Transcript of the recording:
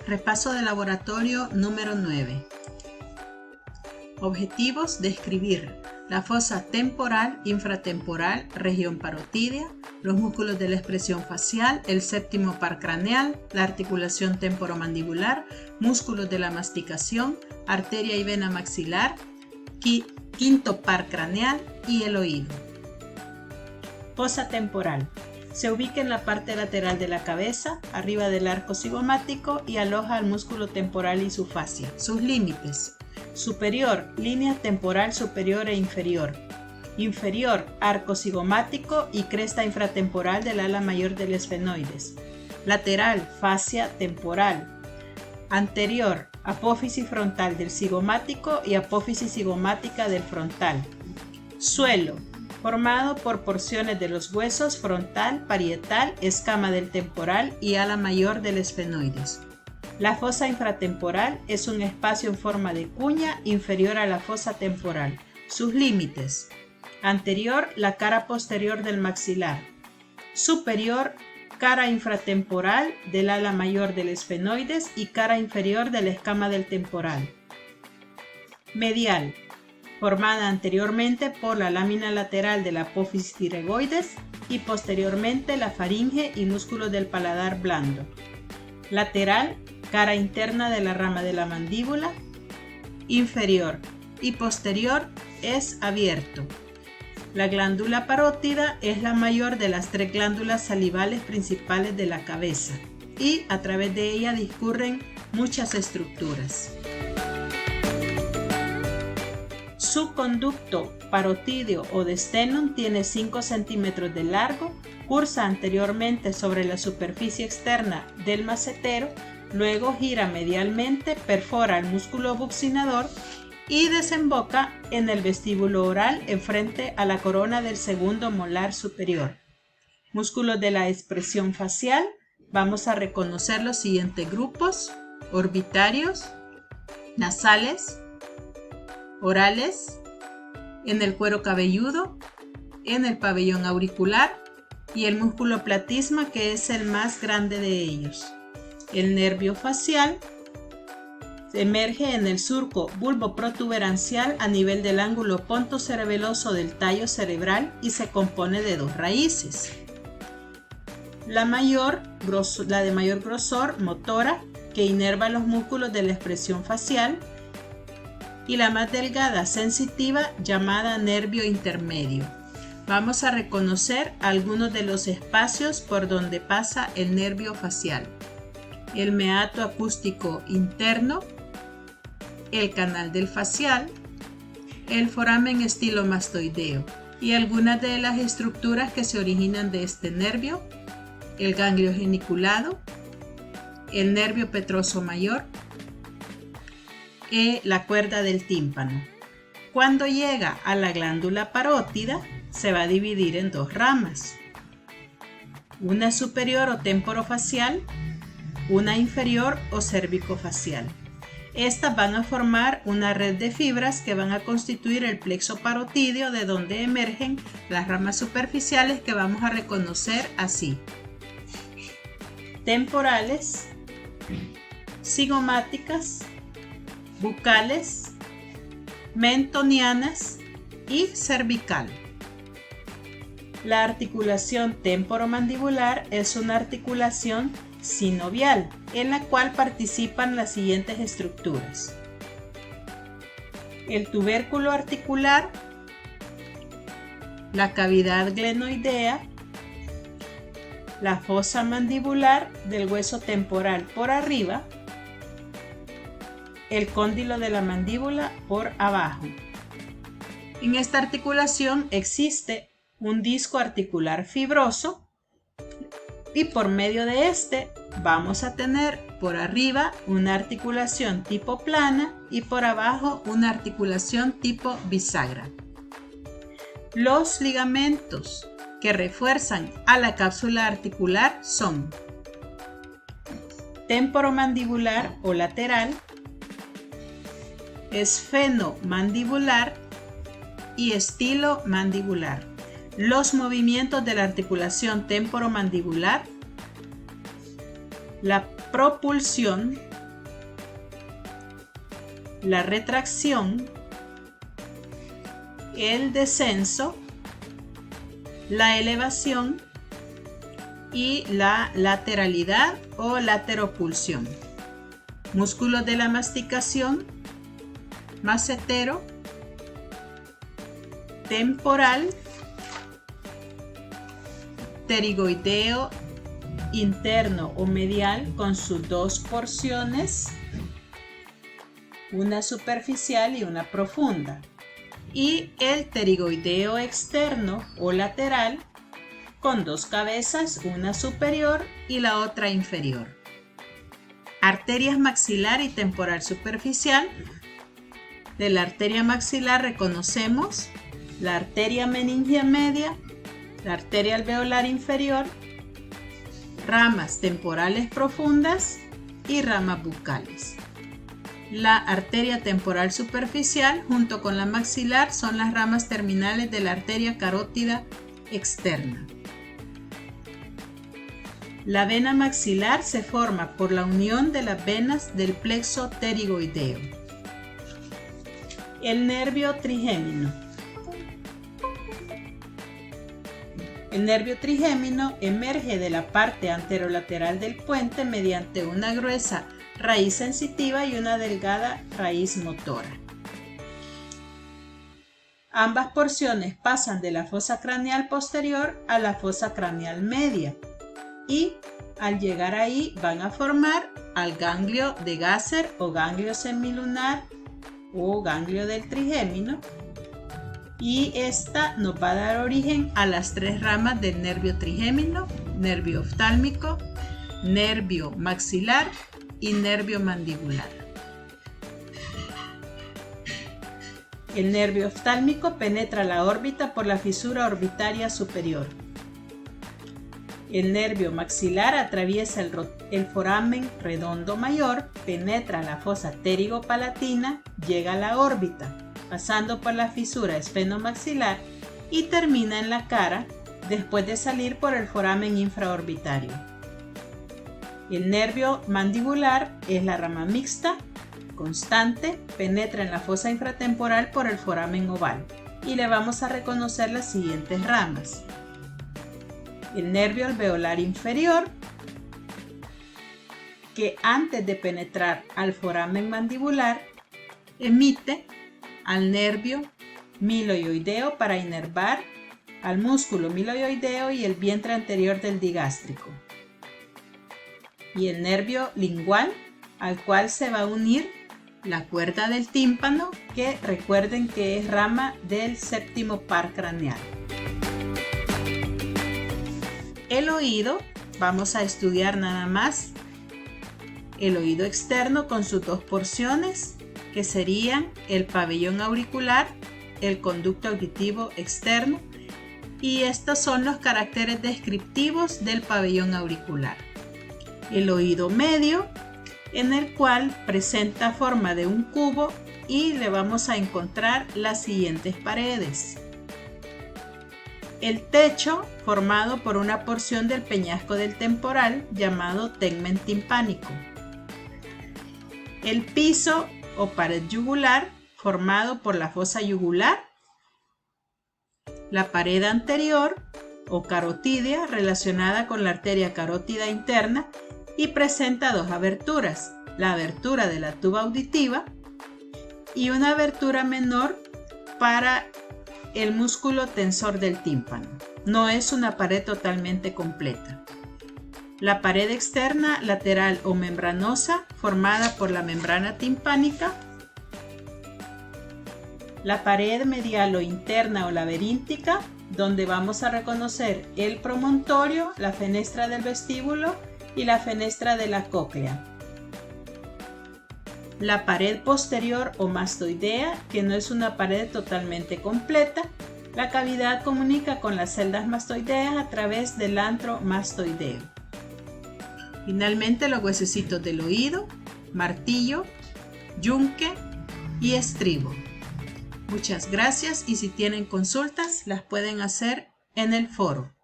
Repaso de laboratorio número 9. Objetivos: describir la fosa temporal, infratemporal, región parotídea, los músculos de la expresión facial, el séptimo par craneal, la articulación temporomandibular, músculos de la masticación, arteria y vena maxilar, quinto par craneal y el oído. Fosa temporal. Se ubica en la parte lateral de la cabeza, arriba del arco cigomático y aloja al músculo temporal y su fascia. Sus límites: superior, línea temporal superior e inferior. Inferior, arco cigomático y cresta infratemporal del ala mayor del esfenoides. Lateral, fascia temporal. Anterior, apófisis frontal del cigomático y apófisis cigomática del frontal. Suelo, formado por porciones de los huesos frontal, parietal, escama del temporal y ala mayor del esfenoides. La fosa infratemporal es un espacio en forma de cuña inferior a la fosa temporal. Sus límites: anterior, la cara posterior del maxilar. Superior, cara infratemporal del ala mayor del esfenoides y cara inferior de la escama del temporal. Medial, formada anteriormente por la lámina lateral de la apófisis tireoides y posteriormente la faringe y músculos del paladar blando. Lateral, cara interna de la rama de la mandíbula. Inferior y posterior es abierto. La glándula parótida es la mayor de las tres glándulas salivales principales de la cabeza y a través de ella discurren muchas estructuras. Su conducto parotídeo o de Stenum tiene 5 centímetros de largo, cursa anteriormente sobre la superficie externa del macetero, luego gira medialmente, perfora el músculo buccinador y desemboca en el vestíbulo oral enfrente a la corona del segundo molar superior. Músculos de la expresión facial. Vamos a reconocer los siguientes grupos: orbitarios, nasales, orales, en el cuero cabelludo, en el pabellón auricular y el músculo platisma, que es el más grande de ellos. El nervio facial emerge en el surco bulboprotuberancial a nivel del ángulo pontocerebeloso del tallo cerebral y se compone de dos raíces. La de mayor grosor, motora, que inerva los músculos de la expresión facial, y la más delgada, sensitiva, llamada nervio intermedio. Vamos a reconocer algunos de los espacios por donde pasa el nervio facial: el meato acústico interno, el canal del facial, el foramen estilomastoideo y algunas de las estructuras que se originan de este nervio: el ganglio geniculado, el nervio petroso mayor y la cuerda del tímpano. Cuando llega a la glándula parótida, se va a dividir en dos ramas: una superior o temporofacial, una inferior o cervicofacial. Estas van a formar una red de fibras que van a constituir el plexo parotídeo, de donde emergen las ramas superficiales que vamos a reconocer así: temporales, cigomáticas, bucales, mentonianas y cervical. La articulación temporomandibular es una articulación sinovial, en la cual participan las siguientes estructuras: el tubérculo articular, la cavidad glenoidea, la fosa mandibular del hueso temporal por arriba, el cóndilo de la mandíbula por abajo. En esta articulación existe un disco articular fibroso y por medio de este vamos a tener por arriba una articulación tipo plana y por abajo una articulación tipo bisagra. Los ligamentos que refuerzan a la cápsula articular son temporomandibular o lateral, esfenomandibular y estilomandibular. Los movimientos de la articulación temporomandibular: la propulsión, la retracción, el descenso, la elevación y la lateralidad o lateropulsión. Músculos de la masticación: macetero, temporal, pterigoideo interno o medial con sus dos porciones, una superficial y una profunda, y el pterigoideo externo o lateral con dos cabezas, una superior y la otra inferior. Arterias maxilar y temporal superficial. De la arteria maxilar reconocemos la arteria meningia media, la arteria alveolar inferior, ramas temporales profundas y ramas bucales. La arteria temporal superficial junto con la maxilar son las ramas terminales de la arteria carótida externa. La vena maxilar se forma por la unión de las venas del plexo pterigoideo. El nervio trigémino. El nervio trigémino emerge de la parte anterolateral del puente mediante una gruesa raíz sensitiva y una delgada raíz motora. Ambas porciones pasan de la fosa craneal posterior a la fosa craneal media y al llegar ahí van a formar al ganglio de Gasser o ganglio semilunar o ganglio del trigémino, y esta nos va a dar origen a las tres ramas del nervio trigémino: nervio oftálmico, nervio maxilar y nervio mandibular. El nervio oftálmico penetra la órbita por la fisura orbitaria superior. El nervio maxilar atraviesa el foramen redondo mayor, penetra la fosa pterigo-palatina, llega a la órbita, pasando por la fisura esfenomaxilar y termina en la cara después de salir por el foramen infraorbitario. El nervio mandibular es la rama mixta, constante, penetra en la fosa infratemporal por el foramen oval y le vamos a reconocer las siguientes ramas. El nervio alveolar inferior, que antes de penetrar al foramen mandibular emite al nervio miloioideo para inervar al músculo miloioideo y el vientre anterior del digástrico. Y el nervio lingual, al cual se va a unir la cuerda del tímpano, que recuerden que es rama del séptimo par craneal. El oído, vamos a estudiar nada más el oído externo con sus dos porciones, que serían el pabellón auricular, el conducto auditivo externo, y estos son los caracteres descriptivos del pabellón auricular. El oído medio, en el cual presenta forma de un cubo y le vamos a encontrar las siguientes paredes. El techo, formado por una porción del peñasco del temporal llamado tegmen timpánico. El piso o pared yugular, formado por la fosa yugular. La pared anterior o carotídea, relacionada con la arteria carótida interna y presenta dos aberturas: la abertura de la tuba auditiva y una abertura menor para el músculo tensor del tímpano. No es una pared totalmente completa. La pared externa, lateral o membranosa, formada por la membrana timpánica. La pared medial o interna o laberíntica, donde vamos a reconocer el promontorio, la fenestra del vestíbulo y la fenestra de la cóclea. La pared posterior o mastoidea, que no es una pared totalmente completa. La cavidad comunica con las celdas mastoideas a través del antro mastoideo. Finalmente, los huesecitos del oído, martillo, yunque y estribo. Muchas gracias, y si tienen consultas las pueden hacer en el foro.